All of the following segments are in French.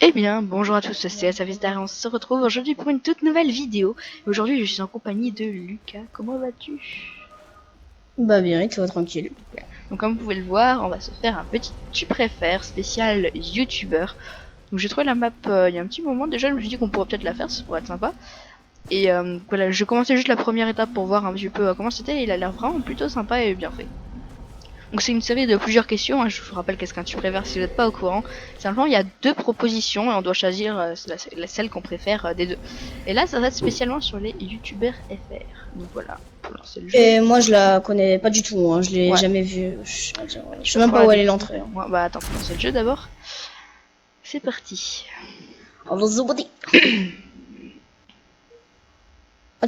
Eh bien, bonjour à tous, c'est Asavistar et on se retrouve aujourd'hui pour une toute nouvelle vidéo. Aujourd'hui, je suis en compagnie de Lucas. Comment vas-tu? Bah bien, et toi, tranquille. Donc comme vous pouvez le voir, on va se faire un petit tu préfères spécial youtubeur. Donc j'ai trouvé la map il y a un petit moment déjà, je me suis dit qu'on pourrait peut-être la faire, ça pourrait être sympa. Et voilà, je commençais juste la première étape pour voir un petit peu comment c'était et il a l'air vraiment plutôt sympa et bien fait. Donc c'est une série de plusieurs questions, hein. Je vous rappelle qu'est-ce qu'un tu préfères si vous n'êtes pas au courant. Simplement il y a deux propositions et on doit choisir celle qu'on préfère des deux. Et là ça va être spécialement sur les youtubeurs FR. Donc voilà, pour lancer le jeu. Et moi, je la connais pas du tout, hein. Je l'ai Ouais. jamais vue. Je sais même pas où elle est l'entrée. Hein. Ouais, bah attends, pour lancer le jeu d'abord. C'est parti. Ah,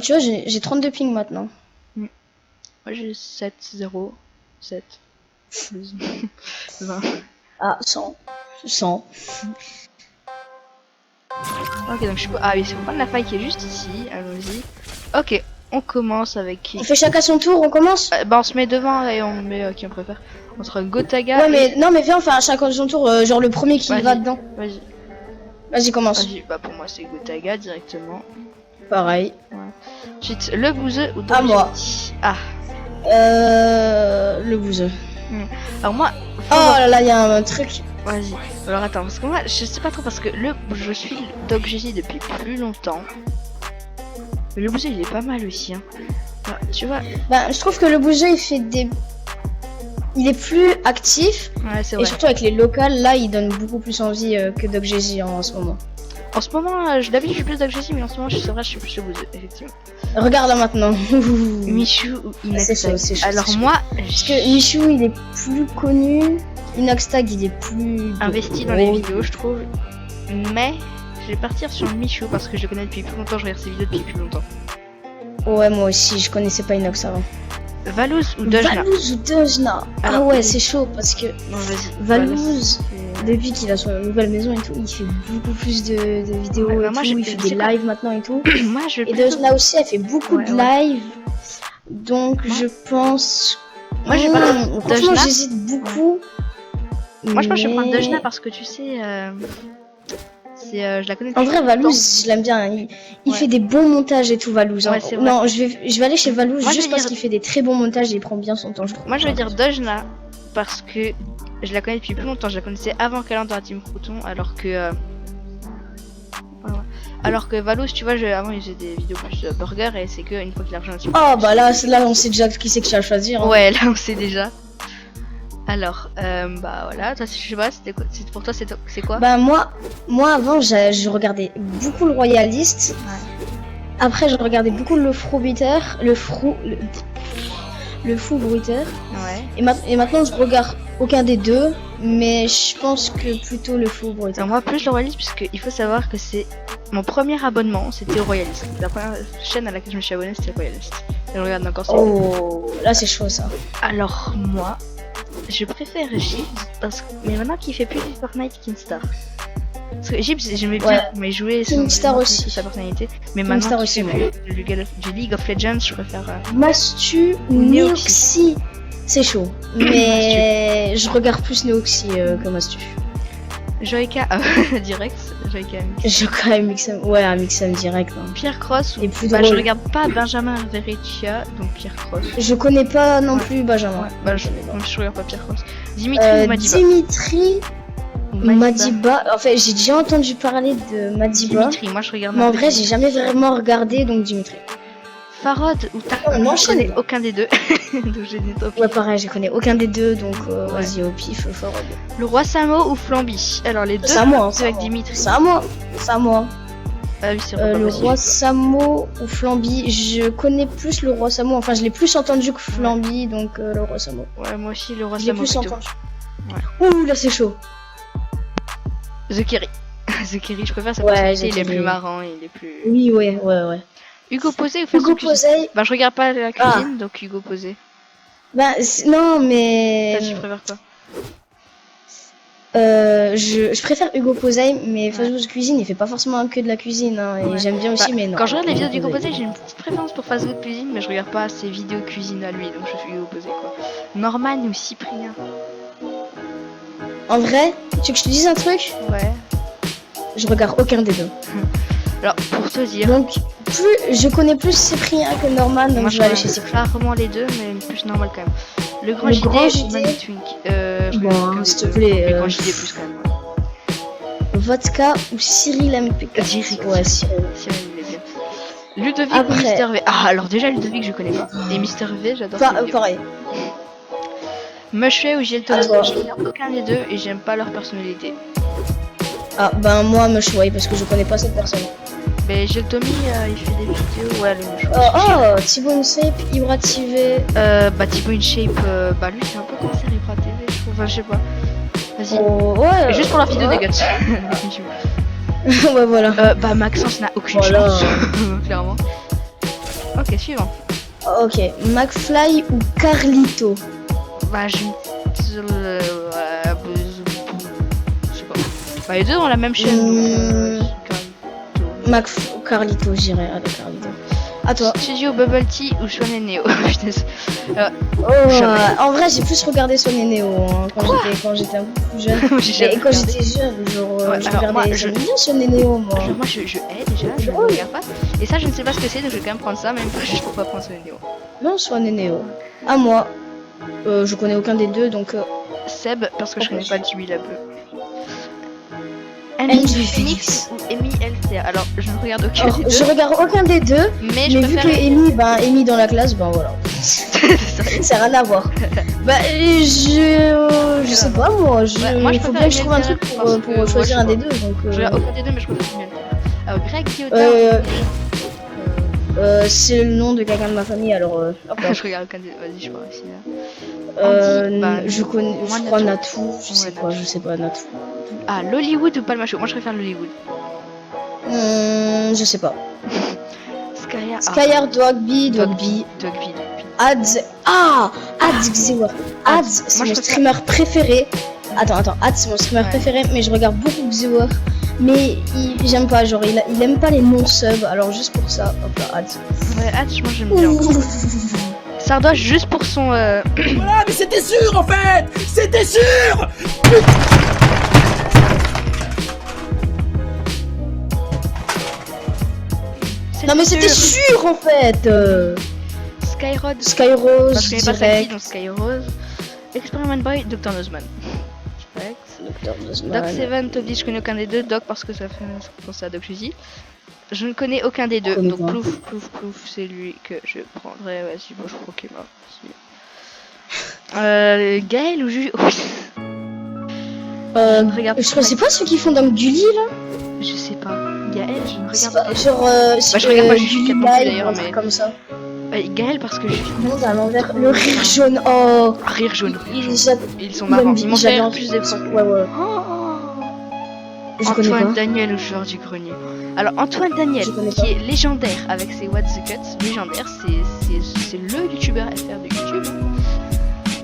tu vois, j'ai 32 ping maintenant. Moi j'ai 7, 0, 7, 20. Ah, 100. 100. Ok, donc je peux... Ah oui, c'est pour prendre la faille qui est juste ici, allons-y. Ok, on commence avec qui? On fait chacun son tour, on commence. Bah on se met devant et on met qui on préfère. Entre Gotaga Ouais, mais et... non, mais viens, on fait chacun son tour, genre le premier qui va dedans. Vas-y, Vas-y, commence. vas-y. Bah pour moi c'est Gotaga directement. Pareil. Ouais. Ensuite, le bouseux ou À moi. Ah. Le bouseux. Alors moi... Oh là là, il y a un truc. Vas-y. Alors attends, parce que moi je sais pas trop parce que je suis Dog GG depuis plus longtemps. Mais le bouseux il est pas mal aussi hein. Bah, tu vois. Bah, je trouve que le bouseux il fait des... Il est plus actif. Ouais, c'est Et vrai. surtout avec les locales, là, il donne beaucoup plus envie que Dog GG en ce moment. En ce moment, d'habitude je suis plus Dog GG, mais en ce moment c'est vrai je suis plus le bouseux, effectivement. Regarde là maintenant. Michou ou Inaxtag. C'est chaud. Alors moi, parce que Michou il est plus connu, Inaxtag il est plus investi dans les vidéos, je trouve. Mais je vais partir sur Michou parce que je le connais depuis plus longtemps, je regarde ses vidéos depuis plus longtemps. Ouais, moi aussi, je connaissais pas Inox avant. Valouz ou Dojna? Valouz ou Dojna? Ah ouais, c'est chaud parce que non, Valouz, depuis qu'il a son nouvelle maison et tout, il fait beaucoup plus de vidéos et tout, il fait des lives maintenant et tout. Moi, je et Dojna aussi, elle fait beaucoup de lives. Donc je pense... Moi, je vais prendre franchement, j'hésite beaucoup. Moi, je pense que je vais prendre Dojna parce que tu sais... je la connais. En vrai, Valouz, je l'aime bien. Il fait des bons montages et tout, Valouz. Hein. Ouais, non, je vais aller chez Valouz juste parce qu'il fait des très bons montages et il prend bien son temps, je trouve. Moi, je vais dire Dojna parce que je la connais depuis plus longtemps. Je la connaissais avant qu'elle entre dans la team Crouton, alors que... Alors que Valouz, tu vois, avant il faisait des vidéos plus burger et c'est que une fois qu'il a rejoint la team. Oh, bah là, on sait déjà qui c'est que tu vas choisir. Hein. Ouais, là, on sait déjà. Alors, bah voilà, toi, je sais pas, pour toi, c'est quoi? Bah moi avant, je regardais beaucoup le Royaliste. Ouais. Après, je regardais beaucoup le Froubiter, le Fou Bruiter. Ouais. Et maintenant, je regarde aucun des deux, mais je pense que plutôt le Fou Bruiter. Alors moi, plus le Royaliste, puisque il faut savoir que c'est mon premier abonnement, c'était au Royaliste. La première chaîne à laquelle je me suis abonné, c'était le Royaliste. Et je regarde encore. Oh, là, c'est chaud ça. Alors moi, je préfère Gibbs parce que mais maintenant qu'il fait plus du Fortnite Kinstar. Parce que Gibbs j'aimais bien mais jouer Kinstar aussi sa personnalité. Mais maintenant qu'il fait plus du League of Legends, je préfère Mastu ou Neoxy. C'est chaud. Mais je regarde plus Neoxy que Mastu. Joyka direct. Joyka MXM. Ouais, un MXM direct. Hein. Pierre Cross ou... plus je regarde pas Benjamin Verrecchia, donc Pierre Cross. Je connais pas non plus Benjamin. Ouais, bah, je regarde pas Pierre Cross. Dimitri ou Madiba? Dimitri ou Madiba. En fait, j'ai déjà entendu parler de Madiba. Dimitri, moi je regarde. Mais en vrai, j'ai jamais vraiment regardé, donc Dimitri. Farod ou Tarkov? Moi je connais aucun des deux. Donc j'ai des top. Ouais, pareil, je connais aucun des deux, donc vas-y au pif, Farod. Le roi Samo ou Flamby? Alors les deux. C'est à moi. C'est avec Dimitri. C'est à moi. C'est à moi. Ah oui, c'est le roi Samo ou Flamby, je connais plus le roi Samo, enfin je l'ai plus entendu que Flamby, donc le roi Samo. Ouais, moi aussi le roi Samo. Je l'ai plus entendu. Ouais. Ouh, là c'est chaud. The Kerry. The Kerry, je préfère sa personnalité, il est plus marrant, il est plus... Oui, ouais. Hugo Posey ou Fast Hugo Posey. Bah je regarde pas la cuisine, donc Hugo Posey. Bah non, mais... Toi, tu préfères quoi? Je préfère Hugo Posey, mais Fast Cuisine il fait pas forcément que de la cuisine hein, et j'aime bien aussi, mais non. Quand je regarde les vidéos d'Hugo Posey, j'ai une petite préférence pour Fast Food Cuisine, mais je regarde pas ses vidéos cuisine à lui, donc je suis Hugo Posey quoi. Norman ou Cyprien? En vrai, tu veux que je te dise un truc? Ouais. Je regarde aucun des deux. Alors, pour te dire, Donc, je connais plus Cyprien que Norman, donc moi je vais aller chez Cyprien. rarement les deux, mais plus normal quand même. Le grand Le JD grand ou JD? Mani Twink Bon, regarde s'il te aucun des deux. plaît, Le grand JD plus quand même. Vodka ou Cyril MP4? Cyril. Ouais, Cyril. Cyril, il est bien. Ludovic ou Après- Mister V. Ah, alors déjà Ludovic, je connais pas. Et Mister V, j'adore. ses vidéos. Pareil. Mushré ou Geltomy, À toi. je regarde aucun des deux et j'aime pas leur personnalité. Ah, ben moi, me choisis parce que je connais pas cette personne. Mais Geltomy, il fait des vidéos. Ouais, le Mushré. Oh, Thibaut Insape, Ibra TV. Bah Thibaut InShape, bah lui c'est un peu comme Cerebra TV, je trouve. Enfin, je sais pas. Vas-y. Oh, ouais. Juste pour la vidéo ouais. des guts. Ouais, voilà. Bah Maxence n'a aucune Voilà. chance. Clairement. Ok, suivant. Ok, McFly ou Carlito? Bah je sais pas. Bah les deux ont la même chaîne. Donc, Carlito, j'irai avec Carlito. À toi. Studio Bubble Tea ou Swan et Neo. Putain, En vrai, j'ai plus regardé Swan et Neo hein, quand j'étais un peu plus jeune. J'ai Et jamais quand regardé. j'étais jeune, genre, Ouais, je alors, moi, regardais je- j'aime bien Swan et Neo, moi. Moi je hais déjà, je ne regarde pas. Et ça je ne sais pas ce que c'est, donc je vais quand même prendre ça, même juste pour pas prendre Swan et Neo. Non, Swan et Neo. À moi. Je connais aucun des deux, donc... Seb, parce que je connais pas le Tiwi la bleu. Angie Angie Phoenix Phoenix ou Amy LCA. Alors, je ne regarde aucun Alors, des deux, je regarde aucun des deux, mais je mais vu que préfère... Amy dans la classe, ben voilà. Ça n'a rien à voir. Bah, je sais pas, moi. Ouais, moi, je il faut préfère bien que je trouve un Amy truc LCA pour parce que moi, choisir je un des sais deux. Donc, Je regarde aucun des deux, mais je préfère Amy LCA. Alors, Greg Guillotin... c'est le nom de quelqu'un de ma famille, alors... hop là. je regarde aucun des deux, vas-y, je pars ici, là. Je connais, moi, je crois Natou. Natou, je sais Ouais, pas, Natou. je sais pas, Natou. Ah, l'Hollywood ou Palmacho? Moi, je préfère l'Hollywood. Je sais pas. Skya... Skyar, Dogby, Dogby. Ads, Ads Xewer. Ads, c'est Moi, je mon préfère- streamer préféré. Attends, Ads, c'est mon streamer Ouais. préféré, mais je regarde beaucoup Xewer. Mais j'aime pas, genre, il aime pas les non-subs, alors juste pour ça, hop là, Ads. Ouais, Hatch, moi, j'aime bien. Sardoche, juste pour son... Voilà, mais c'était sûr en fait. C'était sûr. Non mais c'était sûr en fait. Skyrod. Skyrose, Moi, je connais pas sa fille, direct. donc Skyrose. Experiment Boy, Dr. Nozman. Direct. Doc Seven, Toby, je connais aucun des deux. Doc parce que ça fait penser à Doc Juicy. Je ne connais aucun des deux. connais Donc pas. Plouf, c'est lui que je prendrai. Vas-y, bon, je crois qu'il est mort. Gaël ou Juju? Je ne regarde je sais pas ceux qui font dans Gulli là. Je sais pas. Gaël, je ne C'est regarde pas pas. genre je regarde pas Juju Gulli non plus, Live, d'ailleurs, un truc mais- comme ça. Gaël parce que je suis. Non, à l'envers. Le rire jaune. Oh. Rire jaune. Ils sont marrants. Ils m'ont fait rire j'adore. plus des fois. Ouais ouais. Je connais Antoine pas. Daniel ou joueur du grenier. Alors Antoine Daniel, Je connais qui pas. est légendaire avec ses What the Cuts, légendaire, c'est le youtubeur FR de YouTube.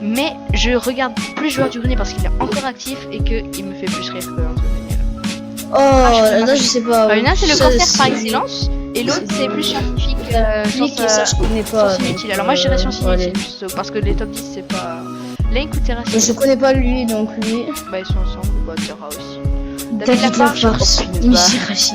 Mais je regarde plus joueur du grenier parce qu'il est encore actif et qu'il me fait plus rire que Antoine Daniel. Oh, là je sais pas. Alors, il y en a c'est le Ça, cancer par c'est- excellence et l'autre c'est plus scientifique. Clique et ça je connais pas. Science inutile. Alors moi je dirais science allez. inutile parce que les top 10 c'est pas. Lane Kutera, Je connais pas lui donc lui. bah ils sont ensemble, bah Tera aussi. David Lafarge, Lafarge, oh, punaise, Mishirashi.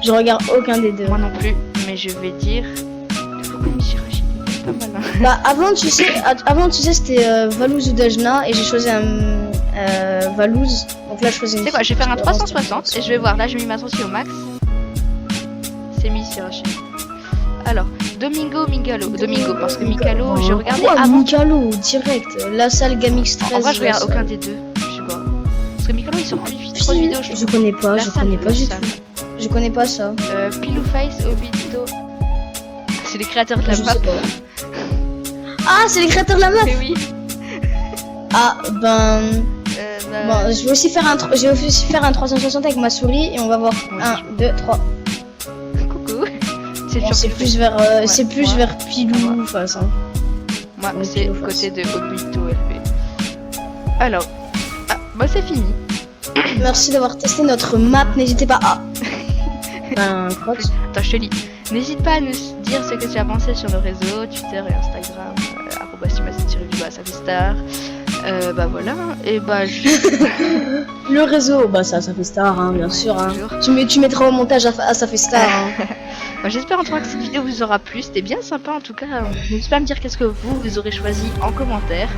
Je regarde aucun des deux. Moi non plus, mais je vais dire. Pourquoi Mishirashi? Pas mal, hein. Bah avant tu sais c'était Valouz ou Dajna et j'ai choisi un Valouz. Donc là je choisis une. C'est quoi, je vais faire un fille. 360 et je vais voir. Là, j'ai mis ma sortie au max. C'est Mishirashi. Alors, Domingo ou Domingo, parce que Mikalo, j'ai regardé Oh, avant. Mikalo, direct. La salle Gamix 13. En vrai, je regarde la aucun salle. des deux. Je sais pas. Parce que Mikalo, il sort plus de trop de vidéos, je Je trouve. connais pas, La je salle, connais pas la du salle. tout. Je connais pas ça. Pilou Face, Obito. C'est les créateurs de la Je map. sais pas. Ah, c'est les créateurs de la map. Mais oui. Ah, ben. Bah, Bon, je vais aussi faire un 360 avec ma souris et on va voir. Moi 1, aussi. 2, 3. coucou. C'est Bon, sur c'est Pilou plus Face. vers, Ouais, c'est plus moi. vers Pilou face. Hein. Moi, Donc, c'est Pilou côté Face. de Obito LB. Alors, bah c'est fini. Merci d'avoir testé notre map. N'hésitez pas à. Ben, crotte. Attends, je te lis. N'hésite pas à nous dire ce que tu as pensé sur nos réseaux, Twitter et Instagram, @simas_savstar. Bah voilà, et bah Le réseau, bah ça fait star, hein, bien sûr. Hein. Tu mettras au montage à ça fait star. Hein. Bah, j'espère en tout cas que cette vidéo vous aura plu, c'était bien sympa en tout cas. N'hésitez pas à me dire qu'est-ce que vous aurez choisi en commentaire.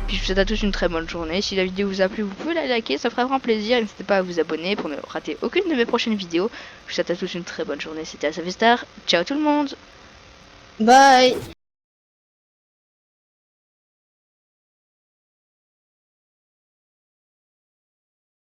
Puis je vous souhaite à tous une très bonne journée. Si la vidéo vous a plu, vous pouvez la liker, ça fera vraiment plaisir. N'hésitez pas à vous abonner pour ne rater aucune de mes prochaines vidéos. Je vous souhaite à tous une très bonne journée. C'était Asafestar. Ciao tout le monde. Bye.